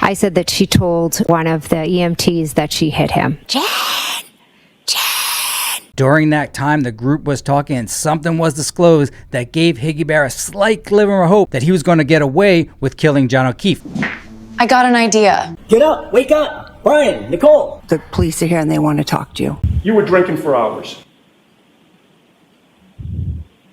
I said that she told one of the EMTs that she hit him. During that time, the group was talking and something was disclosed that gave Higgy Bear a slight glimmer of hope that he was going to get away with killing John O'Keefe. I got an idea. Get up, wake up. Brian, Nicole. The police are here and they want to talk to you. You were drinking for hours.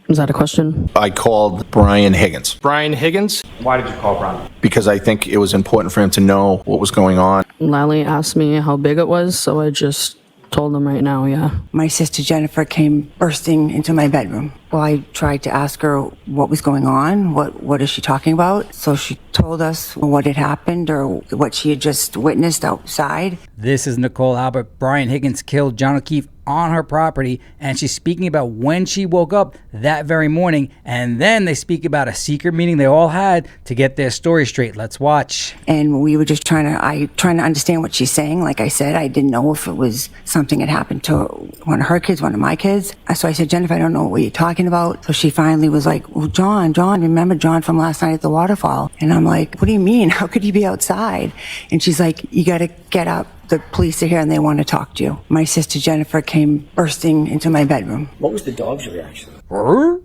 Is that a question? I called Brian Higgins. Brian Higgins? Why did you call Brian? Because I think it was important for him to know what was going on. Lally asked me how big it was, so I just told him right now, yeah. My sister Jennifer came bursting into my bedroom. Well, I tried to ask her what was going on, what is she talking about? So she told us what had happened or what she had just witnessed outside. This is Nicole Albert. Brian Higgins killed John O'Keefe on her property, and she's speaking about when she woke up that very morning, and then they speak about a secret meeting they all had to get their story straight. Let's watch. And we were just trying to understand what she's saying. Like I said, I didn't know if it was something that happened to one of her kids, one of my kids. So I said, Jennifer, I don't know what you're talking about. So she finally was like, well, John, remember John from last night at the waterfall? And I'm like, what do you mean? How could he be outside? And she's like, you got to get up. The police are here and they want to talk to you. My sister Jennifer came bursting into my bedroom. What was the dog's reaction?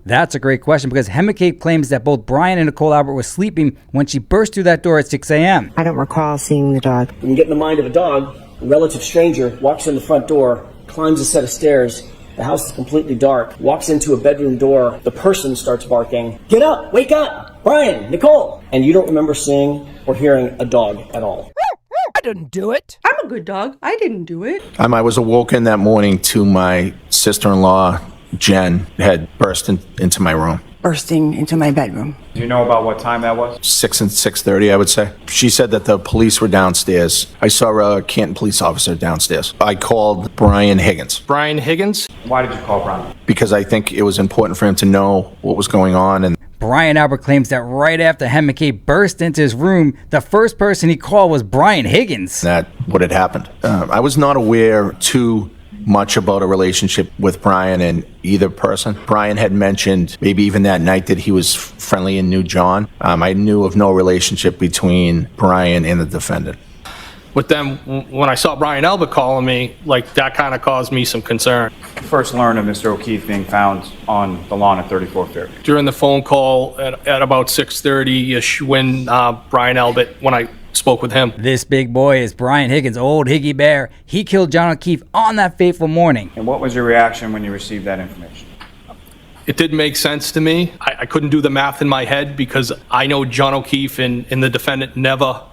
That's a great question because Hem McCabe claims that both Brian and Nicole Albert were sleeping when she burst through that door at 6 a.m. I don't recall seeing the dog. When you get in the mind of a dog, a relative stranger walks in the front door, climbs a set of stairs, the house is completely dark, walks into a bedroom door, the person starts barking, get up, wake up, Brian, Nicole, and you don't remember seeing or hearing a dog at all. I didn't do it. I'm a good dog. I didn't do it. I was awoken that morning to my sister-in-law, Jen, had burst into my room. Bursting into my bedroom. Do you know about what time that was? 6 and 6:30, I would say. She said that the police were downstairs. I saw a Canton police officer downstairs. I called Brian Higgins. Brian Higgins? Why did you call Brian? Because I think it was important for him to know what was going on. And Brian Albert claims that right after Hem McCabe burst into his room, the first person he called was Brian Higgins. That what had happened. I was not aware too much about a relationship with Brian and either person. Brian had mentioned maybe even that night that he was friendly and knew John. I knew of no relationship between Brian and the defendant. But then when I saw Brian Albert calling me, like that kind of caused me some concern. First learned of Mr. O'Keefe being found on the lawn at 34 Fairview. During the phone call at about 6:30-ish when Brian Albert, when I spoke with him. This big boy is Brian Higgins, old Higgy Bear. He killed John O'Keefe on that fateful morning. And what was your reaction when you received that information? It didn't make sense to me. I couldn't do the math in my head because I know John O'Keefe and the defendant never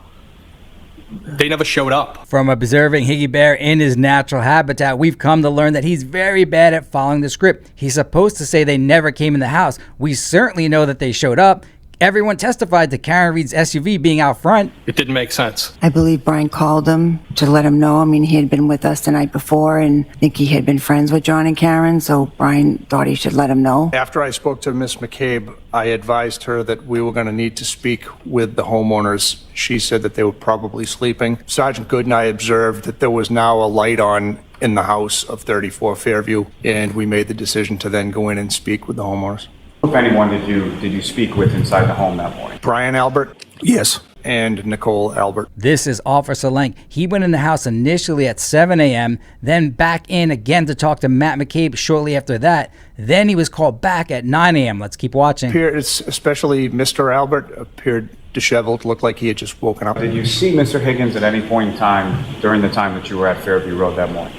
showed up. From observing Higgy Bear in his natural habitat, we've come to learn that he's very bad at following the script. He's supposed to say they never came in the house. We certainly know that they showed up. Everyone testified to Karen Reed's SUV being out front. It didn't make sense. I believe Brian called him to let him know. I mean, he had been with us the night before, and I think he had been friends with John and Karen, so Brian thought he should let him know. After I spoke to Miss McCabe, I advised her that we were going to need to speak with the homeowners. She said that they were probably sleeping. Sergeant Good and I observed that there was now a light on in the house of 34 Fairview, and we made the decision to then go in and speak with the homeowners. If anyone did you speak with inside the home that morning? Brian Albert? Yes. And Nicole Albert. This is Officer Lenk. He went in the house initially at 7 a.m., then back in again to talk to Matt McCabe shortly after that. Then he was called back at 9 a.m. Let's keep watching. Especially Mr. Albert appeared disheveled, looked like he had just woken up. Did you see Mr. Higgins at any point in time during the time that you were at Fairview Road that morning?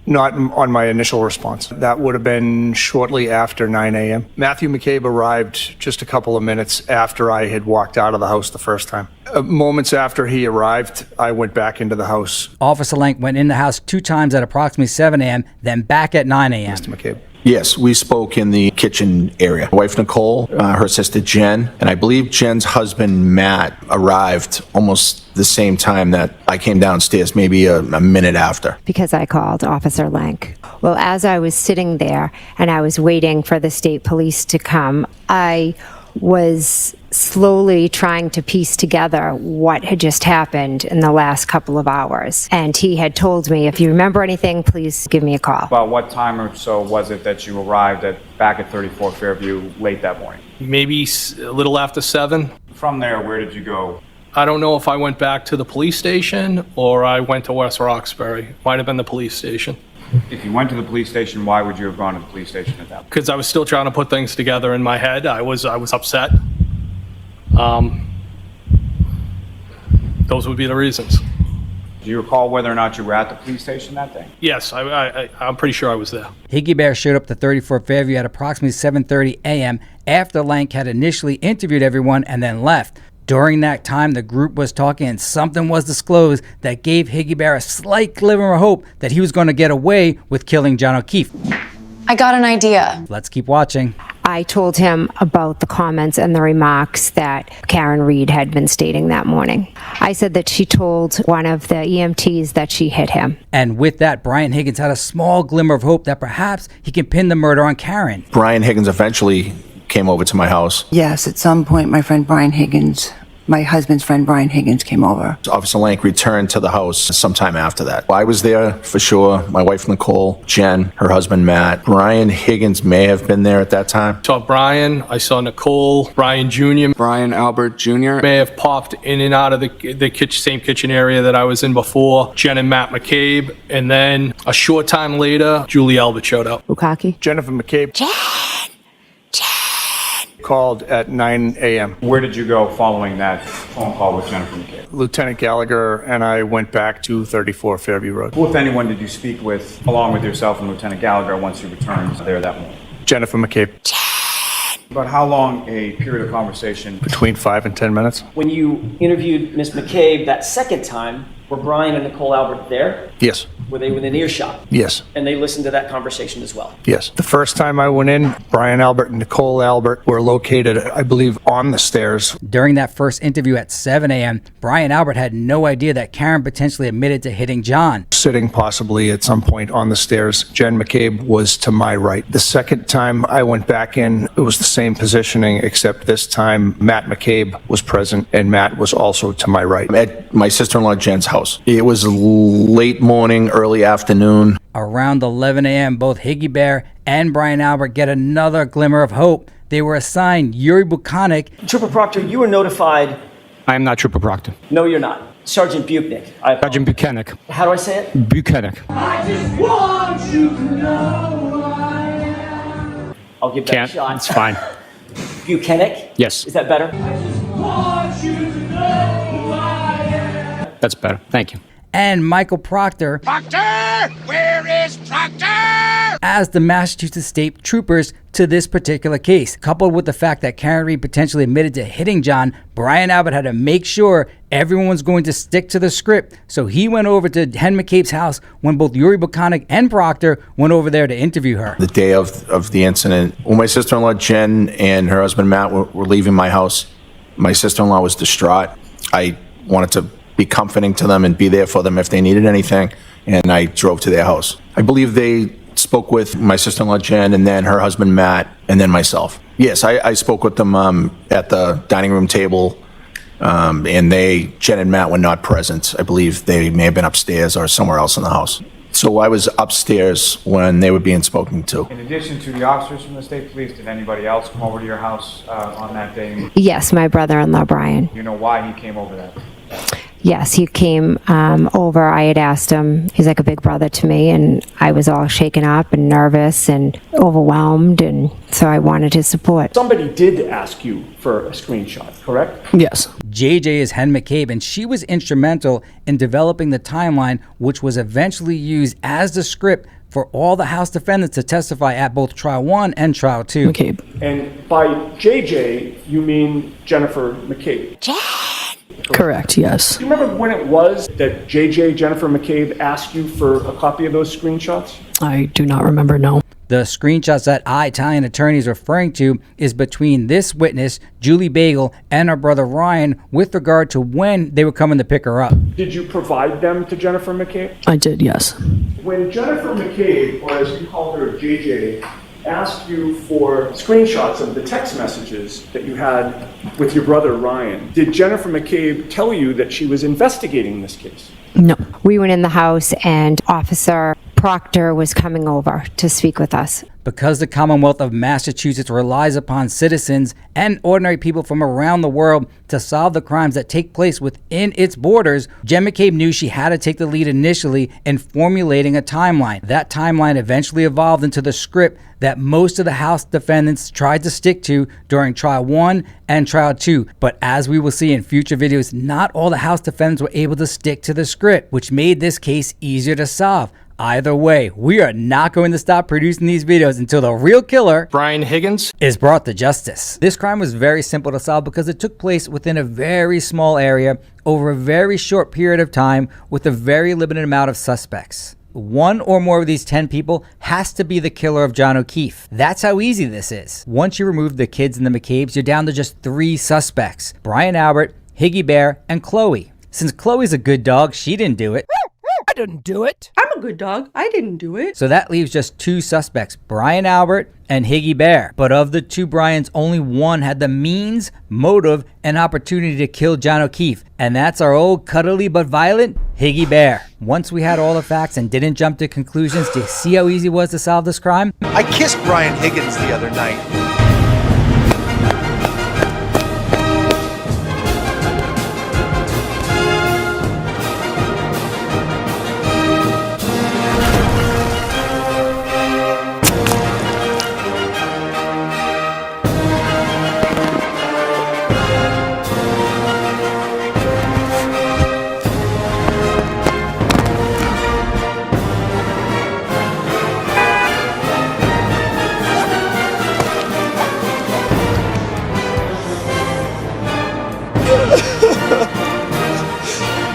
Not on my initial response. That would have been shortly after 9 a.m. Matthew McCabe arrived just a couple of minutes after I had walked out of the house the first time. Moments after he arrived, I went back into the house. Officer Lenk went in the house 2 times at approximately 7 a.m., then back at 9 a.m. Mr. McCabe. Yes, we spoke in the kitchen area. My wife Nicole, her sister Jen, and I believe Jen's husband Matt arrived almost the same time that I came downstairs, maybe a minute after. Because I called Officer Lenk. Well, as I was sitting there and I was waiting for the state police to come, I was slowly trying to piece together what had just happened in the last couple of hours. And he had told me, if you remember anything, please give me a call. About what time or so was it that you arrived back at 34 Fairview late that morning? Maybe a little after 7. From there, where did you go I don't know if I went back to the police station or I went to West Roxbury. Might have been the police station. If you went to the police station, why would you have gone to the police station at that point? Because I was still trying to put things together in my head. I was upset. Those would be the reasons. Do you recall whether or not you were at the police station that day? Yes, I'm pretty sure I was there. Higgy Bear showed up to 34 Fairview at approximately 7:30 a.m. after Lank had initially interviewed everyone and then left. During that time, the group was talking and something was disclosed that gave Higgy Bear a slight glimmer of hope that he was going to get away with killing John O'Keefe. I got an idea. Let's keep watching. I told him about the comments and the remarks that Karen Reed had been stating that morning. I said that she told one of the EMTs that she hit him. And with that, Brian Higgins had a small glimmer of hope that perhaps he can pin the murder on Karen. Brian Higgins eventually came over to my house. Yes, at some point, my friend Brian Higgins, my husband's friend Brian Higgins came over. Officer Lank returned to the house sometime after that. I was there for sure. My wife Nicole, Jen, her husband Matt. Brian Higgins may have been there at that time. I saw Brian, I saw Nicole, Brian Jr. Brian Albert Jr. may have popped in and out of the same kitchen area that I was in before. Jen and Matt McCabe. And then a short time later, Julie Albert showed up. Bukaki? Jennifer McCabe called at 9 a.m. Where did you go following that phone call with Jennifer McCabe? Lieutenant Gallagher and I went back to 34 Fairview Road. Who, if anyone, did you speak with, along with yourself and Lieutenant Gallagher, once you returned there that morning? Jennifer McCabe. About how long a period of conversation? Between 5 and 10 minutes. When you interviewed Miss McCabe that second time, were Brian and Nicole Albert there? Yes. Were they within earshot? Yes. And they listened to that conversation as well? Yes. The first time I went in, Brian Albert and Nicole Albert were located, I believe, on the stairs. During that first interview at 7 a.m., Brian Albert had no idea that Karen potentially admitted to hitting John. Sitting possibly at some point on the stairs. Jen McCabe was to my right. The second time I went back in, it was the same positioning, except this time Matt McCabe was present and Matt was also to my right. At my sister-in-law Jen's house. It was late morning, early afternoon. Around 11 a.m., both Higgy Bear and Brian Albert get another glimmer of hope. They were assigned Yuri Buchanek. Trooper Proctor, you were notified. I am not Trooper Proctor. No, you're not. Sergeant Buchnick. Sergeant Buchanek. How do I say it? Buchanek. I just want you to know who I am. I'll give that a shot. It's fine. Buchanek? Yes. Is that better? I just want you to know who I am. That's better. Thank you. And Michael Proctor. Proctor! Where is Proctor? As the Massachusetts State Troopers to this particular case. Coupled with the fact that Karen Reed potentially admitted to hitting John, Brian Albert had to make sure everyone was going to stick to the script. So he went over to Hen McCabe's house when both Yuri Buchanek and Proctor went over there to interview her. The day of the incident, when my sister-in-law Jen and her husband Matt were leaving my house, my sister-in-law was distraught. I wanted to be comforting to them and be there for them if they needed anything, and I drove to their house. I believe they spoke with my sister-in-law Jen and then her husband Matt and then myself. Yes, I spoke with them at the dining room table, and Jen and Matt were not present. I believe they may have been upstairs or somewhere else in the house. So I was upstairs when they were being spoken to. In addition to the officers from the state police, did anybody else come over to your house on that day? Yes, my brother-in-law, Brian. You know why he came over that day? Yes, he came over. I had asked him, he's like a big brother to me, and I was all shaken up and nervous and overwhelmed, and so I wanted his support. Somebody did ask you for a screenshot, correct? Yes. JJ is Hen McCabe, and she was instrumental in developing the timeline, which was eventually used as the script for all the House defendants to testify at both Trial 1 and Trial 2. McCabe. And by JJ, you mean Jennifer McCabe? Correct, yes. Do you remember when it was that JJ, Jennifer McCabe, asked you for a copy of those screenshots? I do not remember, no. The screenshots that Italian attorney is referring to is between this witness, Julie Bagel, and her brother Ryan with regard to when they were coming to pick her up. Did you provide them to Jennifer McCabe? I did, yes. When Jennifer McCabe, or as you called her, JJ, asked you for screenshots of the text messages that you had with your brother Ryan, did Jennifer McCabe tell you that she was investigating this case? No. We went in the house and Officer proctor was coming over to speak with us. Because the Commonwealth of Massachusetts relies upon citizens and ordinary people from around the world to solve the crimes that take place within its borders, Jen McCabe knew she had to take the lead initially in formulating a timeline. That timeline eventually evolved into the script that most of the House defendants tried to stick to during Trial 1 and Trial 2. But as we will see in future videos, not all the House defendants were able to stick to the script, which made this case easier to solve. Either way, we are not going to stop producing these videos until the real killer, Brian Higgins, is brought to justice. This crime was very simple to solve because it took place within a very small area over a very short period of time with a very limited amount of suspects. One or more of these 10 people has to be the killer of John O'Keefe. That's how easy this is. Once you remove the kids and the McCabes, you're down to just 3 suspects: Brian Albert, Higgy Bear, and Chloe. Since Chloe's a good dog, she didn't do it. I didn't do it. I'm a good dog. I didn't do it. So that leaves just 2 suspects, Brian Albert and Higgy Bear. But of the 2 Brians, only one had the means, motive, and opportunity to kill John O'Keefe. And that's our old cuddly but violent Higgy Bear. Once we had all the facts and didn't jump to conclusions, do you see how easy it was to solve this crime? I kissed Brian Higgins the other night.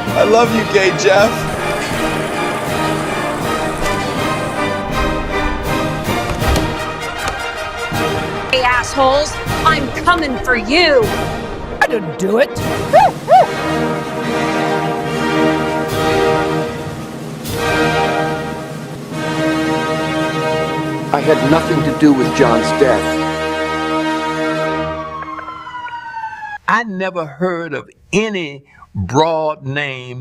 I love you, gay Jeff. Hey, assholes, I'm coming for you. I didn't do it. I had nothing to do with John's death. I never heard of any broad name